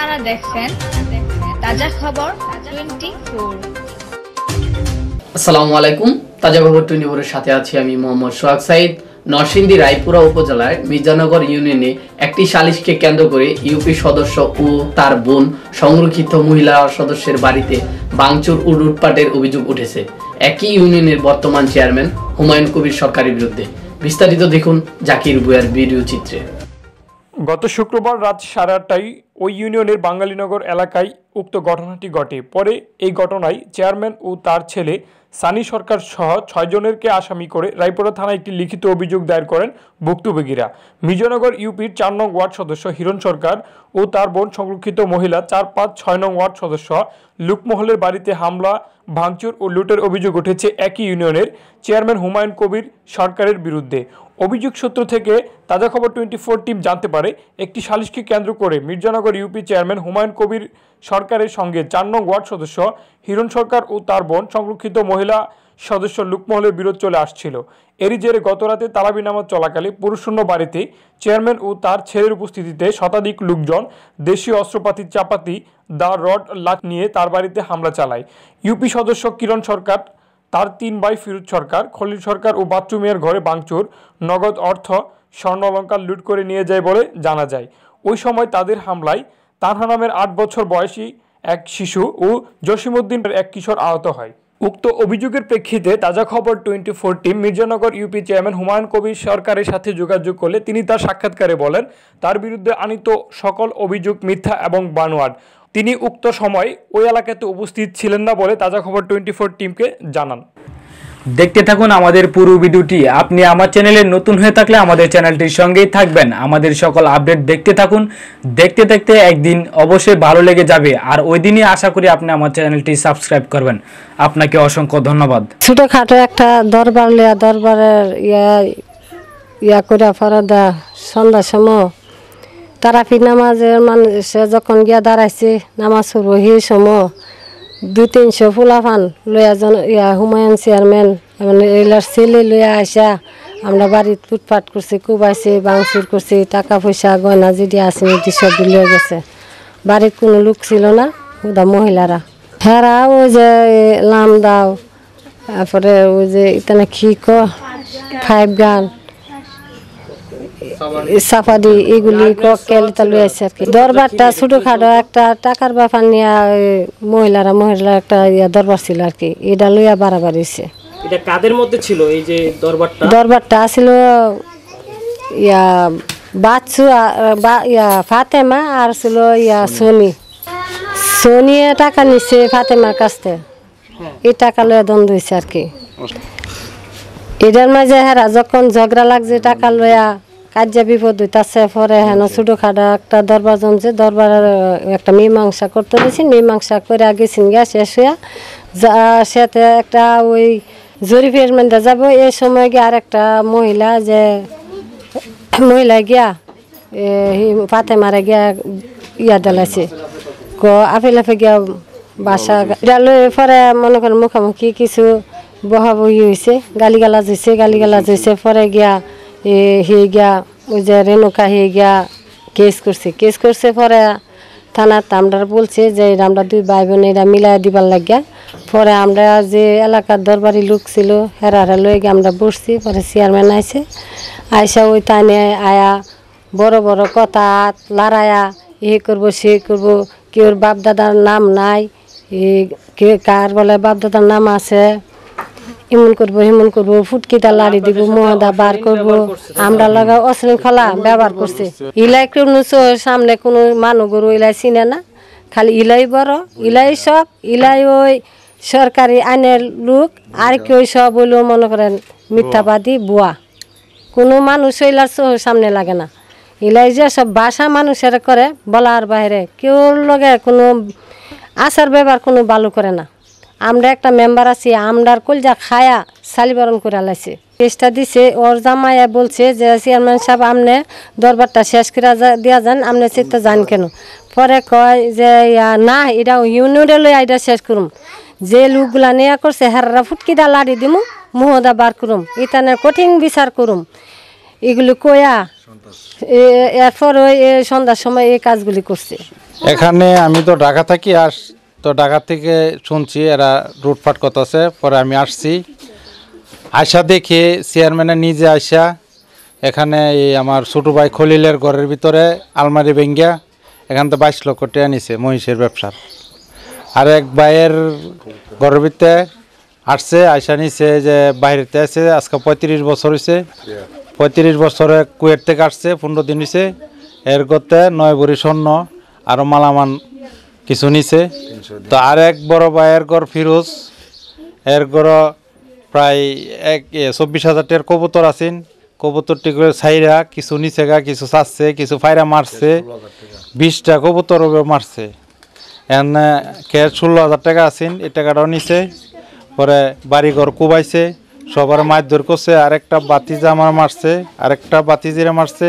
আপনারা দেখছেন তাজা খবর 24। আসসালামু আলাইকুম। তাজা খবর 24 এর সাথে আছি আমি মোহাম্মদ সোহাগ সাইদ। নরসিংদী রায়পুরা উপজেলার মির্জানগর ইউনিয়নে একটি সালিশকে কেন্দ্র করে ইউপি সদস্য ও তার বোন সংরক্ষিত মহিলা সদস্যের বাড়িতে ভাঙচুর ও লুটপাটের অভিযোগ উঠেছে একই ইউনিয়নের বর্তমান চেয়ারম্যান হুমায়ুন কবির সরকারের বিরুদ্ধে। বিস্তারিত দেখুন জাকির বুয়ার ভিডিও চিত্রে। গত শুক্রবার রাত 8:30টায় ওই ইউনিয়নের বাঙালিনগর এলাকায় উক্ত ঘটনাটি ঘটে। পরে এই ঘটনায় চেয়ারম্যান ও তার ছেলে সানি সরকার সহ 6 জনেরকে আসামি করে রায়পুরা থানায় একটি লিখিত অভিযোগ দায়ের করেন ভুক্তভোগীরা। মির্জানগর ইউপির 4 নং ওয়ার্ড সদস্য হিরণ সরকার ও তার বোন সংরক্ষিত মহিলা 4, 5, 6 নং ওয়ার্ড সদস্য লুকমহলের বাড়িতে হামলা, ভাঙচুর ও লুটের অভিযোগ উঠেছে একই ইউনিয়নের চেয়ারম্যান হুমায়ুন কবির সরকারের বিরুদ্ধে। অভিযোগ সূত্র থেকে তাজা খবর 24 টিম জানতে পারে একটি সালিশকে কেন্দ্র করে মির্জানগর ইউপি চেয়ারম্যান হুমায়ুন কবির সরকারের সঙ্গে 4 নং ওয়ার্ড সদস্য হিরণ সরকার ও তার বোন সংরক্ষিত মহিলা সদস্য লুকমহলের বিরোধ চলে আসছিল। এরই জেরে গতরাতে তারাবি নামাজ চলাকালে পুরুষশূন্য বাড়িতে চেয়ারম্যান ও তার ছেলের উপস্থিতিতে শতাধিক লোকজন দেশীয় অস্ত্রপাতি, চাপাতি, দা রড, লাঠি নিয়ে তার বাড়িতে হামলা চালায়। ইউপি সদস্য কিরণ সরকার, তার 3 ভাই ফিরোজ সরকার, খলিল সরকার ও বাচ্চু মিয়ার ঘরে ভাঙচুর, নগদ অর্থ, স্বর্ণ অলংকার লুট করে নিয়ে যায় বলে জানা যায়। ওই সময় তাদের হামলায় তানহা নামের 8 বছর বয়সী এক শিশু ও জসিমউদ্দিনের এক কিশোর আহত হয়। উক্ত অভিযোগের প্রেক্ষিতে তাজা খবর 24 team Mirzanagar UP chairman Humayun Kabir সরকারের সাথে যোগাযোগ করলে তিনি তার সাক্ষাৎকারে বলেন তার বিরুদ্ধে আনীত সকল অভিযোগ মিথ্যা এবং বানোয়াট। তিনি উক্ত সময় ওই এলাকাতে উপস্থিত ছিলেন না বলে তাজা খবর 24 টিমকে জানান। দেখতে থাকুন আমাদের পুরো ভিডিওটি। আপনি আমার চ্যানেলে নতুন হয়ে থাকলে আমাদের চ্যানেলটির সঙ্গেই থাকবেন। আমাদের সকল আপডেট দেখতে থাকুন। দেখতে দেখতে একদিন অবশ্যই ভালো লেগে যাবে, আর ওই দিনই আশা করি আপনি আমার চ্যানেলটি সাবস্ক্রাইব করবেন। আপনাকে অসংখ্য ধন্যবাদ। ছোটখাটো একটা দরবার লিয়া দরবারের ইয়া করে ফরাদা সন্ধ্যার সময় তারাপি নামাজের মানুষে যখন গিয়া দাঁড়াইছে নামাজ পড়ব সেই সময় 200-300 ফুলাফান লইয়া হুমায়ুন চেয়ারম্যান এলার ছেলে লইয়া আসা আমরা বাড়িতে লুটপাট করছি, কুবাইছি, ভাঙচুর করছি, টাকা পয়সা গয়না যেটি আছে এটি সব লয়ে গেছে। বাড়ির কোনো লোক ছিল না, ওটা মহিলারা। হেরা ওই যে লাম দাও, তারপরে ওই যে ইতানে কি 5 গান সাফাদি এগুলি ককটেল লই আছে আর কি। দরবারটা ছোটখাটো একটা টাকার ব্যাপার নিয়ে মহিলারা একটা দরবার ছিল আর কি, এটা লইয়া বাড়াবাড়ি হয়েছে। এটা কাদের মধ্যে ছিল এই যে দরবারটা? দরবারটা ছিল বাচ্চু ফাতেমা আর ছিল সোনি টাকা নিচ্ছে ফাতেমার কাছ থেকে, এই টাকা লইয়া দ্বন্দ্ব হয়েছে আর কি। এটার মাঝে হেরা যখন ঝগড়া লাগছে টাকা লইয়া কাজে বিপদ হইতাছে, পরে হেন ছোটখাটো একটা দরবার জমছে, দরবারের একটা মীমাংসা করতে দিয়েছি, মীমাংসা করে গেছেন গিয়া শেষ হইয়া সাথে একটা ওই জরিফের মধ্যে যাবো। এই সময় গিয়ে আর একটা মহিলা গিয়া ফাতেমারে গিয়া দেলাইছে আপেল গিয়া বাসা লই, পরে মনে করেন মুখামুখি কিছু বহাবহি হয়েছে, গালিগালাজ হয়েছে। পরে গিয়া ওই যে রেণুকা গিয়া কেস করছে। পরে থানার আমরা বলছে যে আমরা 2 ভাই বোন এরা মিলাই দিবার লাগিয়া। পরে আমরা যে এলাকার দরবারি লোক ছিল হেরা লয়ে গিয়ে আমরা বসছি। পরে চেয়ারম্যান আইসা ওই টাইমে আয়া বড় বড় কথা লড়াইয়া করবো সে করবো, কেউর বাপ দাদার নাম নাই, কার বলে বাপ দাদার নাম আছে, এমন করবো ফুটকিটা লাড়ি দিব, মহদা বার করবো, আমরা লাগা অশৃঙ্খলা ব্যবহার করছে। ইলাই কোনো সামনে কোনো মানুষ গরু ইলাই চিনে না, খালি ইলাই বড়, ইলাই সব, ইলাই ওই সরকারি আইনের লোক, আর কেউ সব হইলেও মনে করেন মিথ্যাবাদী বুয়া। কোনো মানুষ ইলার সামনে লাগে না। ইলাই যে সব ভাষা মানুষের করে বলার বাইরে কেউ লগে কোনো আচার ব্যবহার কোনো ভালো করে না। আমরা একটা মেম্বার আছি, আমরার কলজা খায়া সালিবরণ করে লাইছে। কেসটা দিছে ওর জামাইয়া বলছে যে চেয়ারম্যান সাহেব আপনি দরবারটা শেষ করে দিয়া যান, আপনি চিন্তা যান কেন? পরে কয় যে না, এটা ইউনিয়নে লই এটা শেষ করুম, যে লোকগুলা নেয়া করছে হেরারা ফুটকিটা লাড়ি দিমু, মহদা বার করুম, ইতানে কঠিন বিচার করুম, এগুলি কয়া এরপর ওই সন্ধ্যার সময় এই কাজগুলি করছে। এখানে আমি তো ঢাকা থাকি, তো ঢাকা থেকে শুনছি এরা লুটপাট করতেছে। পরে আমি আসছি, আয়সা দেখে চেয়ারম্যানের নিজে আয়সা এখানে এই আমার ছোটো ভাই খলিলের ঘরের ভিতরে আলমারি ভেঙ্গা এখান থেকে 22 লক্ষ টাকা নিছে মহিষের ব্যবসার। আর এক ভাইয়ের ঘরের ভিতরে আসছে, আয়সা নিছে যে বাইরেতে আছে, আজকে 35 বছর হয়েছে। 35 বছরে কুয়েট থেকে আসছে, 15 দিন হয়েছে। এর করতে 9 ভরি স্বর্ণ আরও মালামান কিছু নিছে। তো আর এক বড় ভাইয়ের ঘর ফিরোজ, এর ঘর প্রায় 24,000 টাকার কবুতর আছেন। কবুতরটি করে ছাইরা কিছু নিচে গা, কিছু চাচ্ছে, কিছু ফাইরা মারছে, 20টা কবুতর মারছে। এখানে 16,000 টাকা আছেন, এই টাকাটাও নিছে। পরে বাড়িঘর কুবাইছে, সবার মারধর করছে। আরেকটা বাতিজা আমার মারছে, আরেকটা বাতিজিরা মারছে।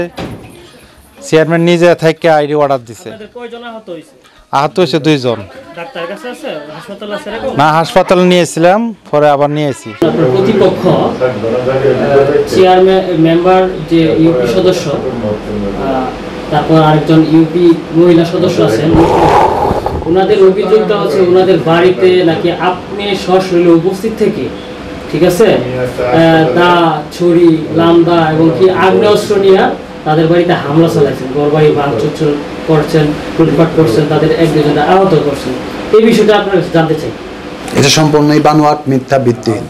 চেয়ারম্যান নিজে থেকে আইডি অর্ডার দিছে। আহত হয়েছে 2 জন। না, হাসপাতালে নিয়েছিলাম, পরে আবার নিয়েছি। প্রতিপক্ষ চেয়ারম্যান মেম্বার যে ইউপি সদস্য, তারপর আরেকজন ইউপি মহিলা সদস্য আছেন, ওনাদের অভিযোগটা হচ্ছে ওনাদের বাড়িতে নাকি আপনি সশরীরে উপস্থিত থেকে, ঠিক আছে, দা, ছুরি, লামদা এবং কি আগ্নেয়াস্ত্র নিয়ে তাদের বাড়িতে হামলা চালাইছেন, ঘরবাড়ি ভাঙচুর করছেন, লুটপাট করছেন, তাদের 1-2 আহত করছেন। এই বিষয়টা আপনারা জানতে চাই। এটা সম্পূর্ণই বানোয়াট, মিথ্যা, ভিত্তিহীন।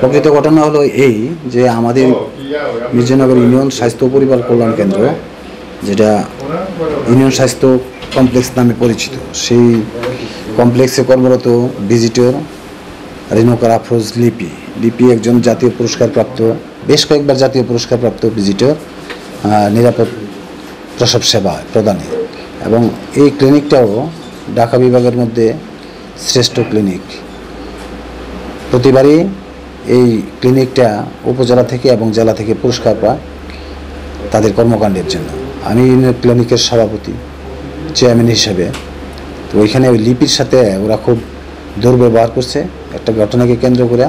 প্রকৃত ঘটনা হলো এই যে আমাদের মির্জানগর ইউনিয়ন স্বাস্থ্য পরিবার কল্যাণ কেন্দ্র, যেটা ইউনিয়ন স্বাস্থ্য কমপ্লেক্স নামে পরিচিত, সেই কমপ্লেক্সে কর্মরত ভিজিটর রেণুকা আফরোজ লিপি। লিপি একজন জাতীয় পুরস্কারপ্রাপ্ত, বেশ কয়েকবার জাতীয় পুরস্কারপ্রাপ্ত ভিজিটর নিরাপদ প্রসব সেবা প্রদানে। এবং এই ক্লিনিকটাও ঢাকা বিভাগের মধ্যে শ্রেষ্ঠ ক্লিনিক। প্রতিবারই এই ক্লিনিকটা উপজেলা থেকে এবং জেলা থেকে পুরস্কার পায় তাদের কর্মকাণ্ডের জন্য। আমি ক্লিনিকের সভাপতি, চেয়ারম্যান হিসেবে। তো ওইখানে ওই লিপির সাথে ওরা খুব দুর্ব্যবহার করছে। একটা ঘটনাকে কেন্দ্র করে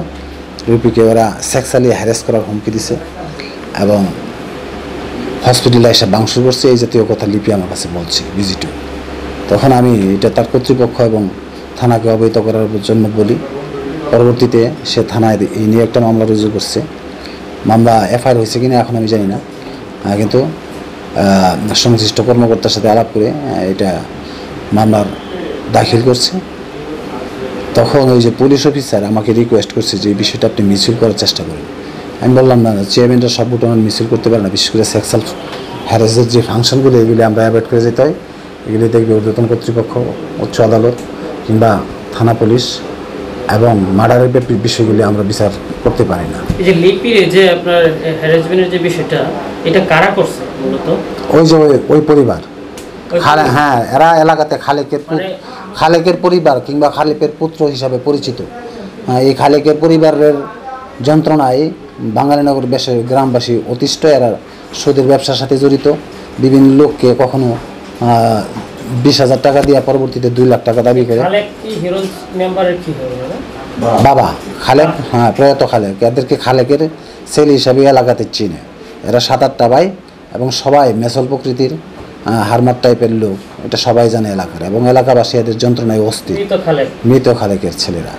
লিপিকে ওরা সেক্সুয়ালি হ্যারাস করার হুমকি দিছে এবং হসপিটালে এসে ভাঙচুর করছে, এই জাতীয় কথা লিপি আমার কাছে বলছে ভিজিটর। তখন আমি এটা তার কর্তৃপক্ষ এবং থানাকে অবহিত করার জন্য বলি। পরবর্তীতে সে থানায় এই নিয়ে একটা মামলা রুজু করছে। মামলা এফআইআর হয়েছে কিনা এখন আমি জানি না, কিন্তু সংশ্লিষ্ট কর্মকর্তার সাথে আলাপ করে এটা মামলার দাখিল করছে। তখন ওই যে পুলিশ অফিসার আমাকে রিকোয়েস্ট করছে যে এই বিষয়টা আপনি মিছিল করার চেষ্টা করেন। আমি বললাম না, চেয়ারম্যানরা সব ঘটনা মিছিল করতে পারে না, বিশেষ করে সেক্সুয়াল হ্যারাসের যে ফাংশনগুলো, এগুলি আমরা অ্যাভয়েড করে যেতে হয়। এগুলি দেখবে ঊর্ধ্বতন কর্তৃপক্ষ, উচ্চ আদালত কিংবা থানা পুলিশ, এবং মার্ডারের বিষয়গুলি আমরা বিচার করতে পারি না। এই যে লিপির যে আপনার হ্যারাসমেন্টের যে বিষয়টা, এটা কারা করছে মূলত? ওই যে ওই পরিবার, হ্যাঁ, এরা এলাকাতে খালেকের পরিবার কিংবা খালেকের পুত্র হিসাবে পরিচিত। এই খালেকের পরিবারের যন্ত্রণায় বাঙালিনগর বেশের গ্রামবাসী অতিষ্ঠ। এরা সুদের ব্যবসার সাথে জড়িত। বিভিন্ন লোককে কখনো 20,000 টাকা দিয়ে পরবর্তীতে 2 লাখ টাকা দাবি করে। বাবা খালেক, হ্যাঁ, প্রয়াত খালেক। এদেরকে খালেকের ছেলে হিসাবে এলাকাতে চিনে। এরা 7-8টা ভাই এবং সবাই মেসল প্রকৃতির, হারমার টাইপের লোক, এটা সবাই জানে এলাকার। এবং এলাকাবাসী এদের যন্ত্রণায় অস্থির। মৃত খালেকের ছেলেরা।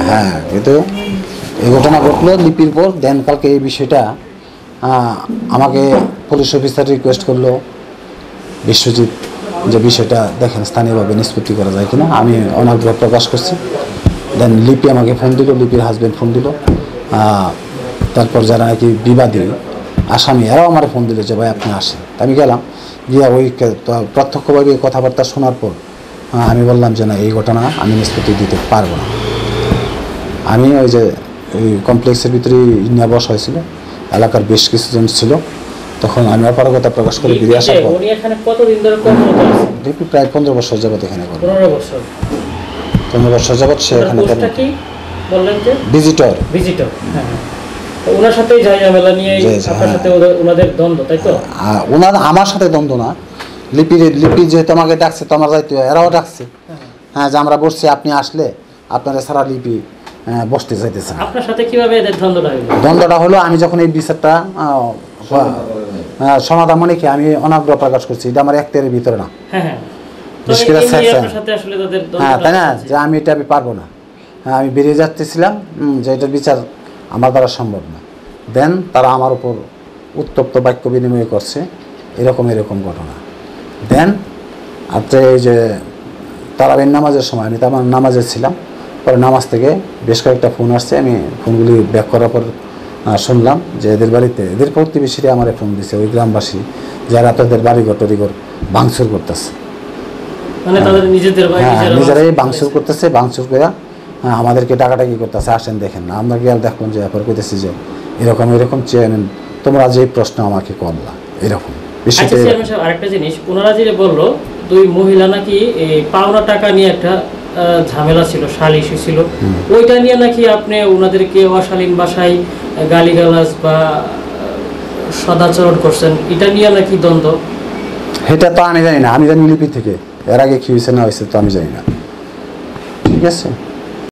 হ্যাঁ, কিন্তু এই ঘটনা ঘটলো লিপির পর। দেন কালকে এই বিষয়টা আমাকে পুলিশ অফিসার রিকোয়েস্ট করলো, বিশ্বজিৎ, যে বিষয়টা দেখেন স্থানীয়ভাবে নিষ্পত্তি করা যায় কিনা। আমি অনাগ্রহ প্রকাশ করছি। দেন লিপি আমাকে ফোন দিল, লিপির হাজব্যান্ড ফোন দিল। তারপর যারা নাকি বিবাদী আসামি, এরাও আমার ফোন দিল যে ভাই আপনি আসেন। আমি গেলাম, গিয়া ওই প্রত্যক্ষভাবে কথাবার্তা শোনার পর আমি বললাম যে না, এই ঘটনা আমি নিষ্পত্তি দিতে পারবো না। আমি ওই যে ওই কমপ্লেক্সের ভিতরে নিয়ে বসা হয়েছিল, এলাকার বেশ কিছুজন ছিল। তখন আমি অপারগতা প্রকাশ করে বেরিয়ে আসার পর লিপি প্রায় 15 বছর যাবত এখানে করে। 15 বছর যাবত সে এখানে ভিজিটর। ওনার সাথে ঝামেলা নিয়ে আপনার সাথে ওনাদের দ্বন্দ্ব, তাই তো? ওনার আমার সাথে দ্বন্দ্ব না, লিপি যেহেতু আমাকে ডাকছে তো আমার যাইতে, এরাও ডাকছে। হ্যাঁ, যে আমরা বসছি, আপনি আসলে আপনারা সারা লিপি বসতে চাইতেছেন। আপনার সাথে কিভাবে এদের দ্বন্দ্বটা হলো? দ্বন্দ্বটা হলো আমি যখন এই বিচারটা সমাধান মনে কি আমি অনাগ্রহ প্রকাশ করছি, এটা আমার এখতিয়ারের ভিতরে না। বিশেষ করে স্যার আপনার সাথে আসলে তাদের হ্যাঁ তাই না, যে আমি এটা আমি পারবো না, হ্যাঁ আমি বেরিয়ে যাচ্তেছিলাম, যে এটার বিচার আমার দ্বারা সম্ভব না। দেন তারা আমার উপর উত্তপ্ত বাক্য বিনিময় করছে, এরকম ঘটনা। দেন আপনি এই যে তারাবির নামাজের সময় আমি আমার নামাজে ছিলাম, পরে নামাজ থেকে বেশ কয়েকটা ফোন আসছে, আমি ফোনগুলি ব্যাক করার পর শুনলাম যে এদের বাড়িতে এদের প্রতিবেশীরা আমার ফোন দিছে, ওই গ্রামবাসী যারা তাদের বাড়িঘর টড়িঘর ভাঙচুর করতেছে, মানে তাদের নিজেদের নিজেরাই ভাঙচুর করতেছে, ভাঙচুর করে আমাদেরকে ডাকাডাকি করতেছে, আসেন দেখেন না, আমরা গিয়ে দেখুন যে এরপর কইতেছি যে এরকম চেয়ারম্যান তোমরা যে প্রশ্ন আমাকে করলা এরকম বিষয়টা। আরেকটা জিনিস ওনারা যেটা বললো, দুই মহিলা নাকি এই পাওনা টাকা নিয়ে একটা ঝামেলা ছিল, সালিশ ছিল, ওইটা নিয়ে নাকি আপনি ওনাদেরকে অশালীন ভাষায় গালিগালাজ বা সদাচরণ করছেন, এটা নিয়ে নাকি দ্বন্দ্ব। এটা তো আমি জানি না, আমি জানি লিপি থেকে, এর আগে কি হয়েছে না হয়েছে তো আমি জানি না, ঠিক আছে।